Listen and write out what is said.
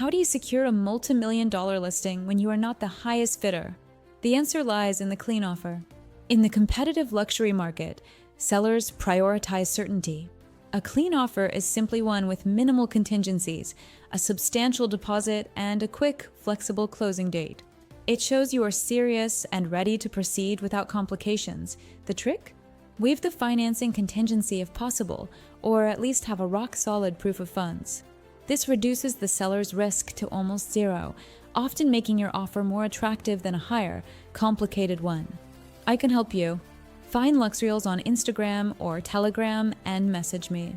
How do you secure a multi-million-dollar listing when you are not the highest bidder? The answer lies in the clean offer. In the competitive luxury market, sellers prioritize certainty. A clean offer is simply one with minimal contingencies, a substantial deposit, and a quick, flexible closing date. It shows you are serious and ready to proceed without complications. The trick? Waive the financing contingency if possible, or at least have a rock-solid proof of funds. This reduces the seller's risk to almost zero, often making your offer more attractive than a higher, complicated one. I can help you. Find LuxReals on Instagram or Telegram and message me.